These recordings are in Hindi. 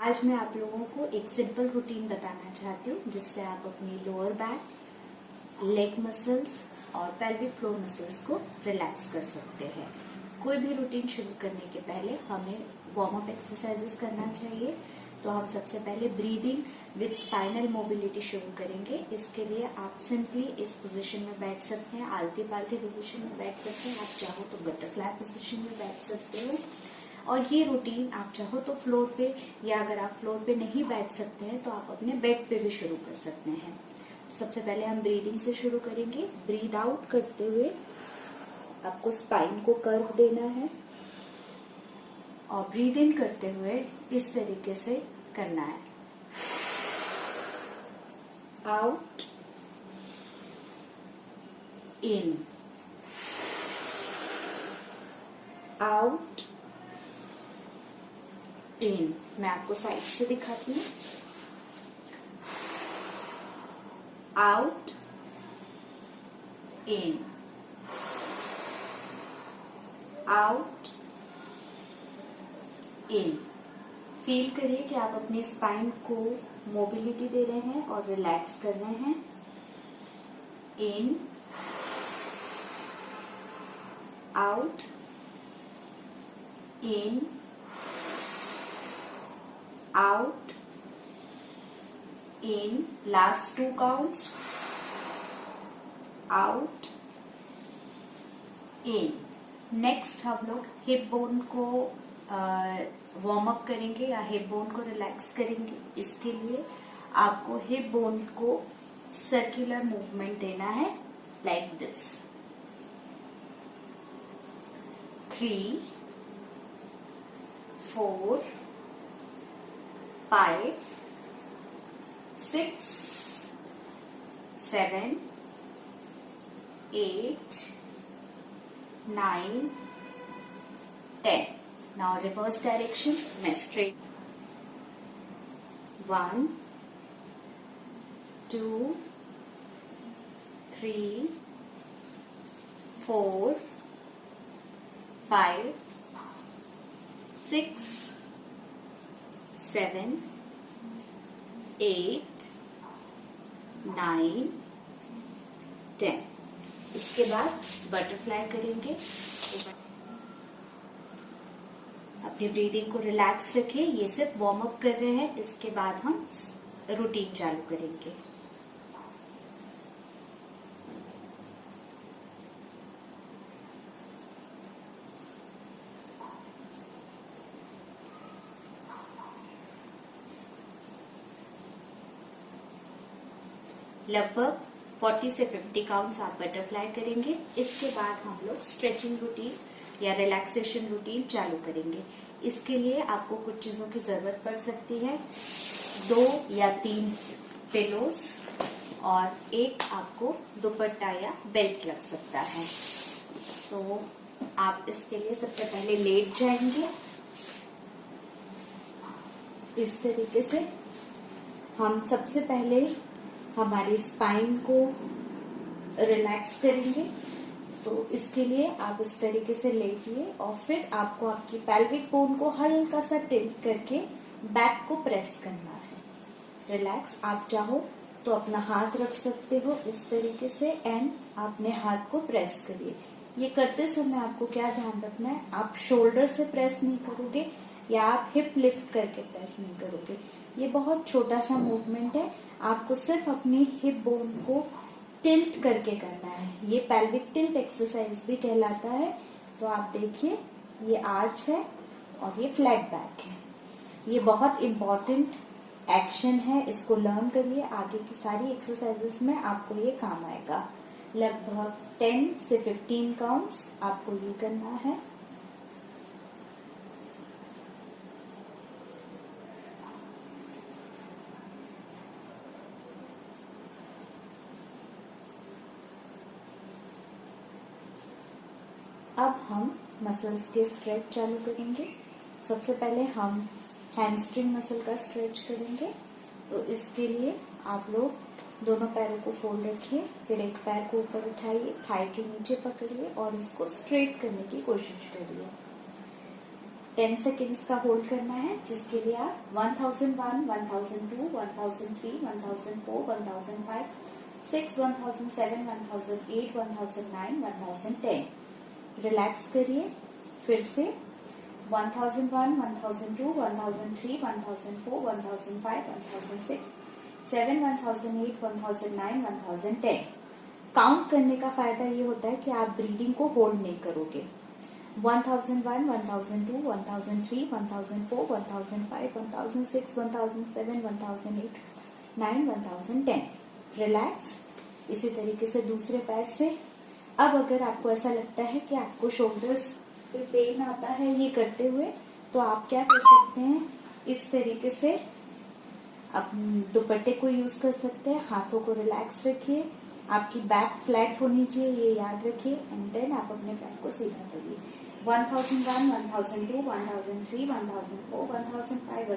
आज मैं आप लोगों को एक सिंपल रूटीन बताना चाहती हूँ जिससे आप अपनी लोअर बैक, लेग मसल्स और पेल्विक फ्लोर मसल्स को रिलैक्स कर सकते हैं। कोई भी रूटीन शुरू करने के पहले हमें वार्म अप एक्सरसाइजेस करना चाहिए। तो हम सबसे पहले ब्रीदिंग विद स्पाइनल मोबिलिटी शुरू करेंगे। इसके लिए आप सिंपली इस पोजीशन में बैठ सकते हैं, आलती पालती पोजीशन में बैठ सकते हैं। आप चाहो तो बटरफ्लाई पोजीशन में बैठ सकते हो। और ये रूटीन आप चाहो तो फ्लोर पे, या अगर आप फ्लोर पे नहीं बैठ सकते हैं तो आप अपने बेड पे भी शुरू कर सकते हैं। तो सबसे पहले हम ब्रीदिंग से शुरू करेंगे। ब्रीद आउट करते हुए आपको स्पाइन को कर्व देना है और ब्रीद इन करते हुए इस तरीके से करना है। आउट, इन, आउट, इन। मैं आपको साइड से दिखाती हूँ। Out, in, out, in. Feel करिए कि आप अपनी स्पाइन को मोबिलिटी दे रहे हैं और रिलैक्स कर रहे हैं। In, out, in, out, in. Last 2 counts. Out, in. Next हम लोग हिप बोन को वार्म अप करेंगे या हिप बोन को रिलैक्स करेंगे। इसके लिए आपको हिप बोन को सर्कुलर मूवमेंट देना है, like this. 3, 4, 5, 6, 7, 8, 9, 10. Now reverse direction. मैं straight. 1, 2, 3, 4, 5, 6, 7, 8, 9, 10. इसके बाद बटरफ्लाई करेंगे। अपनी ब्रीदिंग को रिलैक्स रखिए। ये सिर्फ वार्म अप कर रहे हैं। इसके बाद हम रूटीन चालू करेंगे। लगभग 40 से 50 काउंट्स आप बटरफ्लाई करेंगे। इसके बाद हम लोग स्ट्रेचिंग रूटीन या रिलैक्सेशन रूटीन चालू करेंगे। इसके लिए आपको कुछ चीजों की जरूरत पड़ सकती है। 2 या 3 पिलोस और एक आपको दुपट्टा या बेल्ट लग सकता है। तो आप इसके लिए सबसे पहले लेट जाएंगे इस तरीके से। हम सबसे पहले हमारी स्पाइन को रिलैक्स करेंगे। तो इसके लिए आप इस तरीके से लेटिए और फिर आपको आपकी पेल्विक बोन को हल्का सा टिल्ट करके बैक को प्रेस करना है। रिलैक्स। आप चाहो तो अपना हाथ रख सकते हो इस तरीके से एंड अपने हाथ को प्रेस करिए। ये करते समय आपको क्या ध्यान रखना है, आप शोल्डर से प्रेस नहीं करोगे या आप हिप लिफ्ट करके प्रेस नहीं करोगे। ये बहुत छोटा सा मूवमेंट है। आपको सिर्फ अपनी हिप बोन को टिल्ट करके करना है। ये पेल्विक टिल्ट एक्सरसाइज भी कहलाता है। तो आप देखिए, ये आर्च है और ये फ्लैट बैक है। ये बहुत इम्पोर्टेंट एक्शन है। इसको लर्न करिए। आगे की सारी एक्सरसाइजेस में आपको ये काम आएगा। लगभग 10 से 15 काउंट्स आपको ये करना है। अब हम मसल्स के स्ट्रेच चालू करेंगे। सबसे पहले हम हैमस्ट्रिंग मसल का स्ट्रेच करेंगे। तो इसके लिए आप लोग दोनों पैरों को फोल्ड रखिए, फिर एक पैर को ऊपर उठाइए, थाई के नीचे पकड़िए और इसको स्ट्रेट करने की कोशिश करिए। 10 सेकेंड्स का होल्ड करना है, जिसके लिए आप 1001, 1002, 1003, 1004, 1005, 6, 1007, 1008, 1009, 1010. रिलैक्स करिए. फिर से 1001, 1002, 1003, 1004, 1005, 1006, 7, 1008, 1009, 1010. काउंट करने का फायदा ये होता है कि आप ब्रीदिंग को होल्ड नहीं करोगे. 1001, 1002, 1003, 1004, 1005, 1006, 1007, 1008, 9, 1010. रिलैक्स. इसी तरीके से दूसरे पैर से. अब अगर आपको ऐसा लगता है कि आपको शोल्डर्स पे पेन आता है ये करते हुए, तो आप क्या कर सकते हैं, इस तरीके से आप दुपट्टे को यूज कर सकते हैं. हाथों को रिलैक्स रखिए. आपकी बैक फ्लैट होनी चाहिए, ये याद रखिए. एंड देन आप अपने पैर को सीधा करिए. 1001, 1002, 1003, 1004, 1005,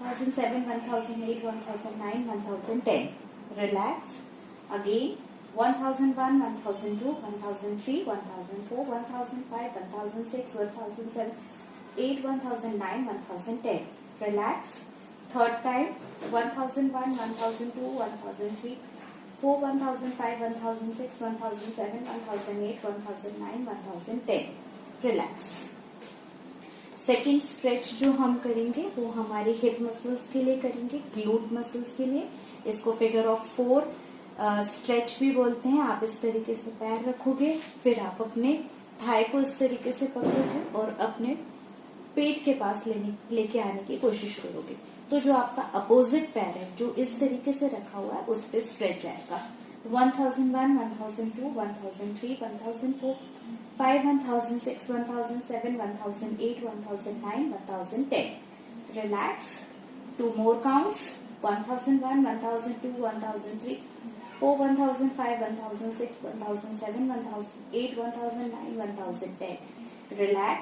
1007, 1008, 1009, 1010. Relax. Again. 1001, 1002, 1003, 1004, 1005, 1006, 1007, 8, 1009, 1010. Relax. Third time. 1001, 1002, 1003, 4, 1005, 1006, 1007, 1008, 1009, 1010. Relax. Second stretch जो हम करेंगे वो हमारे हिप मसल्स के लिए करेंगे, ग्लूट मसल्स के लिए. इसको फिगर ऑफ 4 स्ट्रेच भी बोलते हैं. आप इस तरीके से पैर रखोगे, फिर आप अपने थाई को इस तरीके से पकड़ोगे और अपने पेट के पास लेके आने की कोशिश करोगे. तो जो आपका अपोजिट पैर है जो इस तरीके से रखा हुआ है उस पे स्ट्रेच आएगा. 1001, 1002, 1003, 1004, 5, 1006, 1007, 1008, 1009, 1010. Relax. 2 more counts. 1001, 1002, 1003, 4, 1005, 1006, 1007, 1008, 1009, 1010. Relax.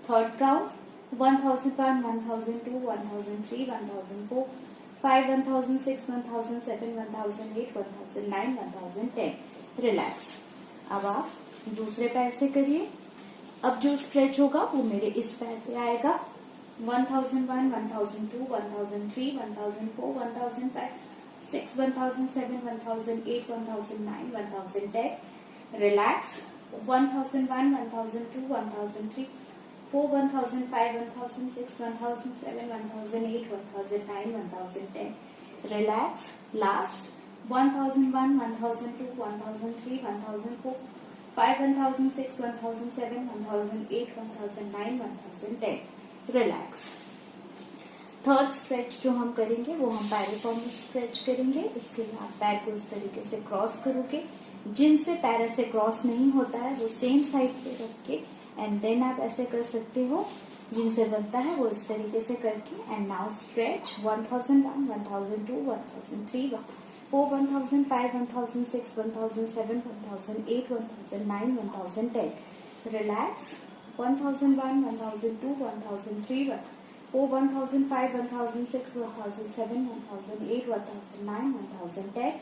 Third count. 1001, 1002, 1003, 1004, 5, 1006, 1007, 1008, 1009, 1010. Relax. अब आप दूसरे पैर से करिए. अब जो स्ट्रेच होगा वो मेरे इस पैर पे आएगा. 1001, 1002, 1003, 1004, 1005, 6, 1007, 1008, 1009, 1010. Relax. 1001, 1002, 1003, 4, 1005, 1006, 1007, 1008, 1009, 1010. Relax. Last. 1001, 1002, 1003, 1004, 5, 1006, 1007, 1008, 1009, 1010. Relax. Third stretch जो हम करेंगे वो हम पायरिफॉर्म स्ट्रेच करेंगे. इसके लिए आप पैर को इस तरीके से क्रॉस करोगे. जिनसे पैर ऐसे क्रॉस नहीं होता है वो सेम साइड पे रख के एंड देन आप ऐसे कर सकते हो. जिनसे बनता है वो इस तरीके से करके. And now stretch. 1001, 1002, 1003, 4, 1005, 1006, 1007, 1008, 1009, 1010. Relax. 1001, 1002, 1003, 4, 1005, 1006, 1007, 1008, 1009, 1010.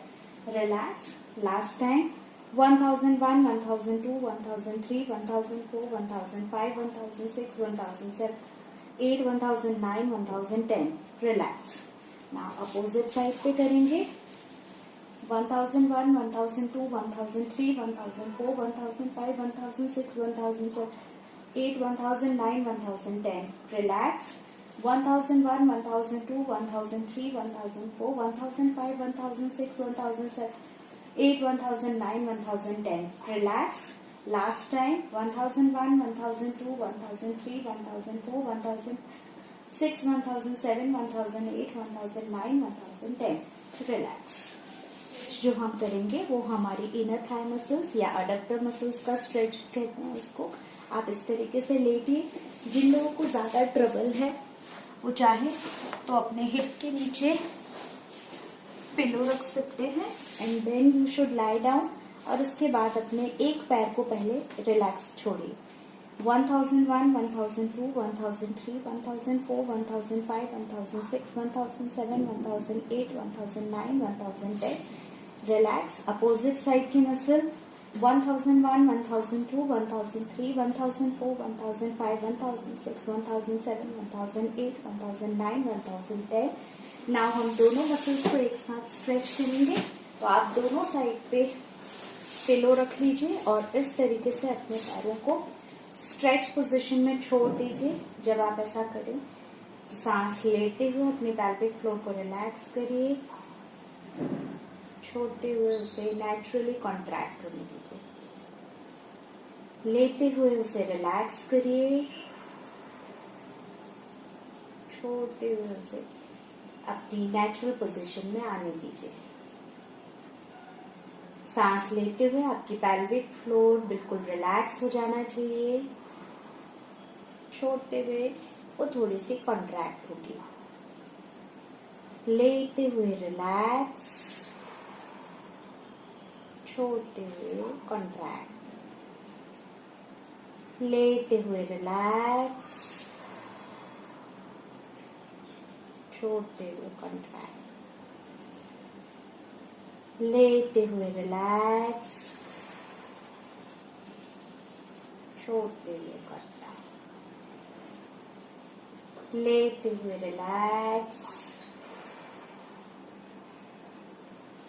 Relax. Last time. 1001, 1002, 1003, 1004, 1005, 1006, 1007, 8, 1009, 1010. Relax. Now opposite side पे करेंगे. 1001, 1002, 1003, 1004, 1005, 1006, 1007, 8, 1009, 1010. Relax. 1001, 1002, 1003, 1004, 1005, 1006, 1007, 8, 1009, 1010. Relax. Last time. 1001, 1002, 1003, 1004, 1006, 1007, 1008, 1009, 1010. Relax. जो हम करेंगे वो हमारी इनर थाई मसल्स या अडक्टर मसल्स का स्ट्रेच कहते हैं उसको. आप इस तरीके से लेटिए. जिन लोगों को ज्यादा ट्रबल है वो चाहे तो अपने हिप के नीचे पिलो रख सकते हैं. And then you should lie down. और उसके बाद अपने एक पैर को पहले रिलैक्स छोड़िए. 1001, 1002, 1003, 1004, 1005, 1006, 1007, 1008, 1009, 1010. रिलैक्स. अपोजिट साइड की मसल. 1001, 1002, 1003, 1004, 1005, 1006, 1007, 1008, 1009, 1010। नाउ हम दोनों मसल्स को एक साथ स्ट्रेच करेंगे। तो आप दोनों साइड पे पिलो रख लीजिए और इस तरीके से अपने पैरों को स्ट्रेच पोजीशन में छोड़ दीजिए। जब आप ऐसा करें तो सांस लेते हुए अपने पेल्विक फ्लोर को रिलैक्स करिए, छोड़ते हुए उसे नेचुरली कॉन्ट्रैक्ट होने दीजिए। लेते हुए उसे रिलैक्स करिए, छोड़ते हुए उसे अपनी नेचुरल पोजीशन में आने दीजिए। सांस लेते हुए आपकी पेल्विक फ्लोर बिल्कुल रिलैक्स हो जाना चाहिए, छोड़ते हुए वो थोड़ी सी कॉन्ट्रैक्ट होगी। लेते हुए रिलैक्स, छोड़ते हुए कॉन्ट्रैक्ट, लेते हुए रिलैक्स, छोड़ते हुए कॉन्ट्रैक्ट, लेते हुए रिलैक्स, छोड़ते हुए कॉन्ट्रैक्ट, लेते हुए रिलैक्स,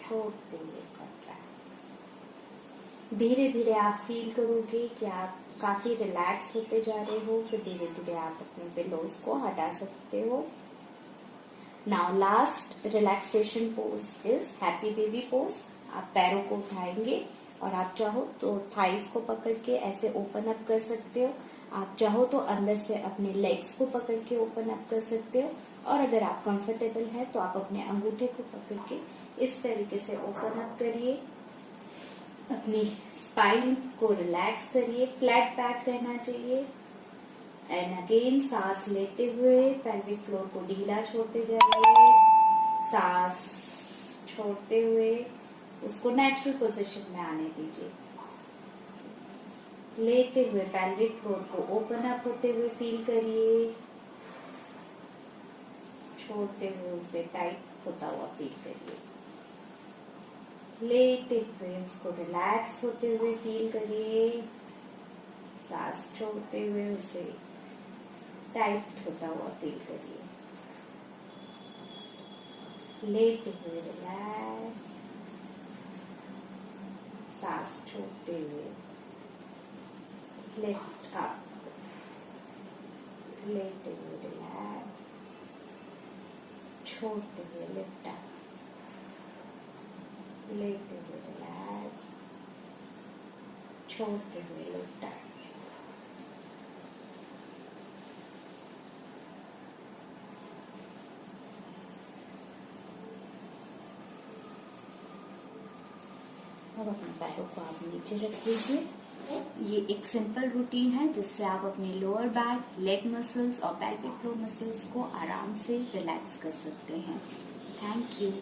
छोड़ते हुए कॉन्ट्रैक्ट। धीरे धीरे आप फील करोगे कि आप काफी रिलैक्स होते जा रहे हो। फिर धीरे धीरे आप अपने पिलोज को हटा सकते हो। Now last relaxation pose is happy baby pose. आप पैरों को उठाएंगे और आप चाहो तो थाइस को पकड़ के ऐसे ओपन अप कर सकते हो। आप चाहो तो अंदर से अपने लेग्स को पकड़ के ओपन अप कर सकते हो। और अगर आप कंफर्टेबल है तो आप अपने अंगूठे को पकड़ के इस तरीके से ओपन अप करिए। अपनी स्पाइन को रिलैक्स करिए, फ्लैट बैक रहना चाहिए। एंड अगेन सांस लेते हुए पेल्विक फ्लोर को ढीला छोड़ते जाइए। सांस छोड़ते हुए उसको नेचुरल पोजीशन में आने दीजिए। लेते हुए पेल्विक फ्लोर को ओपन अप होते हुए फील करिए, छोड़ते हुए उसे टाइट होता हुआ फील करिए। लेते हुए उसको रिलैक्स होते हुए फील करिए, सांस छोड़ते हुए उसे टाइट होता हुआ फील करिए। लेते हुए रिलैक्स, सांस छोड़ते हुए लिफ्ट अप, लेते हुए रिलैक्स, छोड़ते हुए लिफ्ट अप, लेते हुए रिलैक्स, छोड़ते हुए लिफ्ट अप। अब अपने पैरों को आप नीचे रख लीजिए। ये एक सिंपल रूटीन है जिससे आप अपने लोअर बैक, लेग मसल्स और पेल्विक फ्लोर मसल्स को आराम से रिलैक्स कर सकते हैं। Thank you.